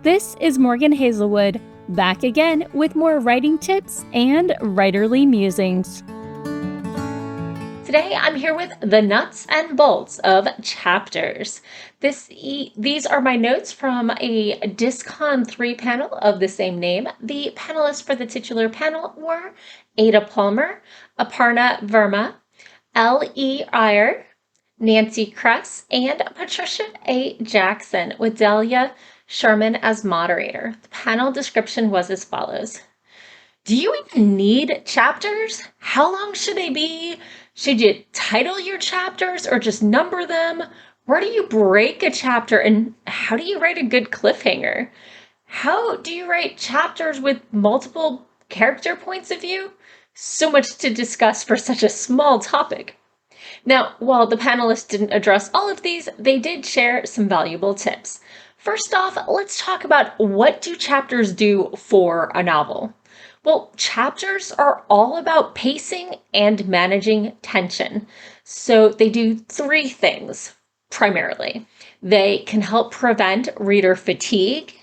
This is Morgan Hazelwood, back again with more writing tips and writerly musings. Today I'm here with the nuts and bolts of chapters. These are my notes from a DISCON 3 panel of the same name. The panelists for the titular panel were Ada Palmer, Aparna Verma, L.E. Iyer, Nancy Kress, and Patricia A. Jackson, with Delia Sherman as moderator. The panel description was as follows. Do you even need chapters? How long should they be? Should you title your chapters or just number them? Where do you break a chapter, and how do you write a good cliffhanger? How do you write chapters with multiple character points of view? So much to discuss for such a small topic. Now, while the panelists didn't address all of these, they did share some valuable tips. First off, let's talk about what do chapters do for a novel. Well, chapters are all about pacing and managing tension. So they do three things primarily. They can help prevent reader fatigue,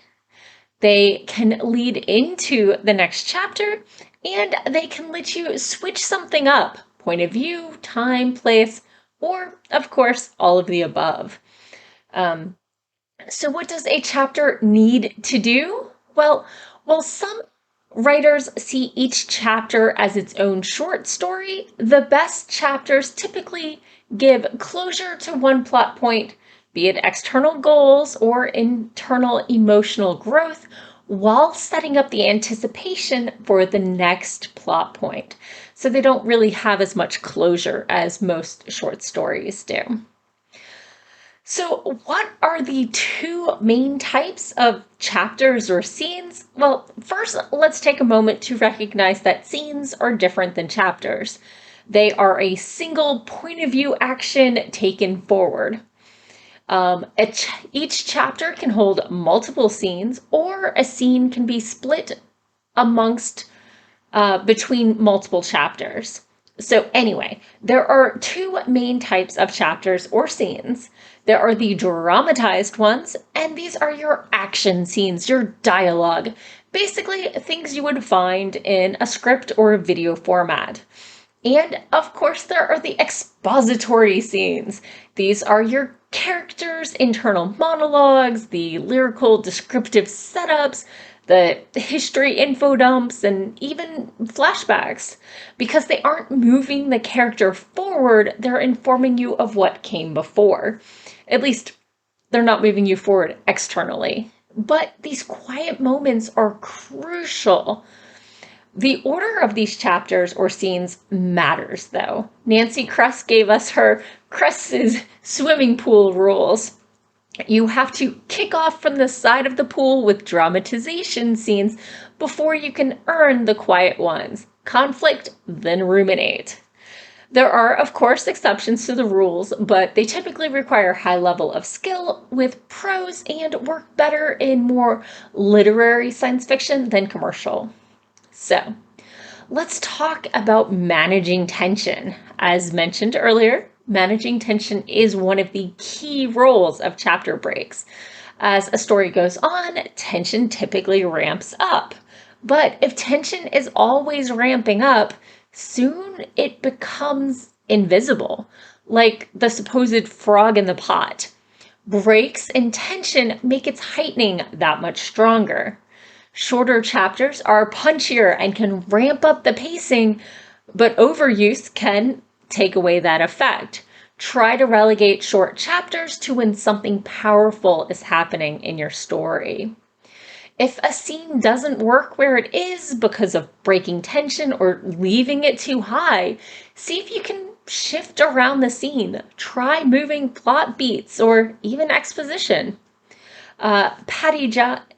they can lead into the next chapter, and they can let you switch something up. Point of view, time, place, or, of course, all of the above. So what does a chapter need to do? Well, while some writers see each chapter as its own short story, the best chapters typically give closure to one plot point, be it external goals or internal emotional growth, while setting up the anticipation for the next plot point. So they don't really have as much closure as most short stories do. So what are the two main types of chapters or scenes? Well, first, let's take a moment to recognize that scenes are different than chapters. They are a single point of view action taken forward. Each chapter can hold multiple scenes, or a scene can be split amongst between multiple chapters. So anyway, there are two main types of chapters or scenes. There are the dramatized ones, and these are your action scenes, your dialogue, basically things you would find in a script or a video format. And of course, there are the expository scenes. These are your characters' internal monologues, the lyrical descriptive setups, the history info dumps, and even flashbacks. Because they aren't moving the character forward, they're informing you of what came before. At least, they're not moving you forward externally. But these quiet moments are crucial. The order of these chapters or scenes matters, though. Nancy Kress gave us her Kress's swimming pool rules. You have to kick off from the side of the pool with dramatization scenes before you can earn the quiet ones. Conflict, then ruminate. There are, of course, exceptions to the rules, but they typically require a high level of skill with prose and work better in more literary science fiction than commercial. So, let's talk about managing tension. As mentioned earlier, managing tension is one of the key roles of chapter breaks. As a story goes on, tension typically ramps up. But if tension is always ramping up, soon it becomes invisible, like the supposed frog in the pot. Breaks in tension make its heightening that much stronger. Shorter chapters are punchier and can ramp up the pacing, but overuse can take away that effect. Try to relegate short chapters to when something powerful is happening in your story. If a scene doesn't work where it is because of breaking tension or leaving it too high, see if you can shift around the scene. Try moving plot beats or even exposition. Patty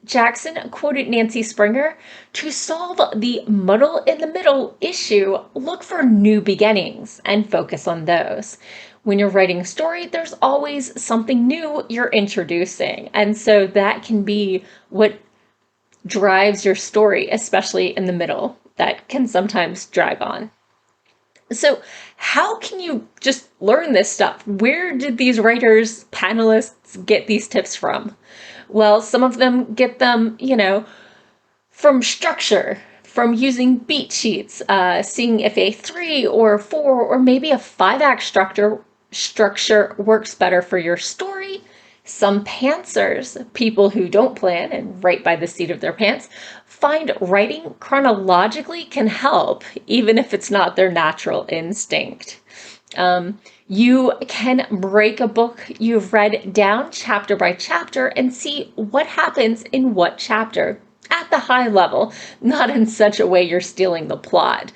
Jackson quoted Nancy Springer, "To solve the muddle in the middle issue, look for new beginnings and focus on those." When you're writing a story, there's always something new you're introducing. And so that can be what drives your story, especially in the middle. That can sometimes drag on. So how can you just learn this stuff? Where did these writers, panelists get these tips from? Well, some of them get them, from structure, from using beat sheets, seeing if a 3 or a 4 or maybe a 5-act structure works better for your story. Some pantsers, people who don't plan and write by the seat of their pants, find writing chronologically can help, even if it's not their natural instinct. You can break a book you've read down chapter by chapter and see what happens in what chapter at the high level, not in such a way you're stealing the plot,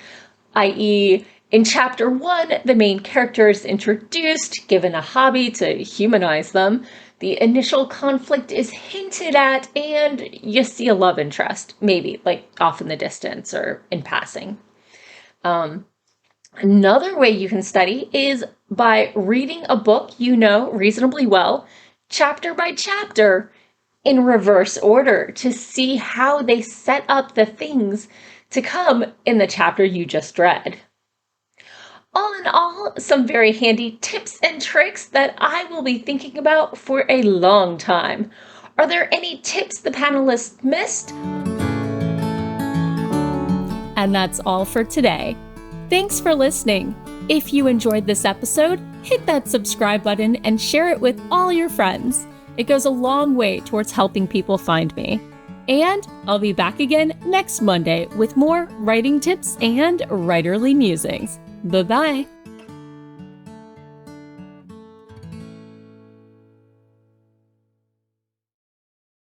i.e., in chapter 1, the main character is introduced, given a hobby to humanize them. The initial conflict is hinted at, and you see a love interest, maybe like off in the distance or in passing. Another way you can study is by reading a book you know reasonably well, chapter by chapter, in reverse order to see how they set up the things to come in the chapter you just read. All in all, some very handy tips and tricks that I will be thinking about for a long time. Are there any tips the panelists missed? And that's all for today. Thanks for listening. If you enjoyed this episode, hit that subscribe button and share it with all your friends. It goes a long way towards helping people find me. And I'll be back again next Monday with more writing tips and writerly musings. Bye-bye.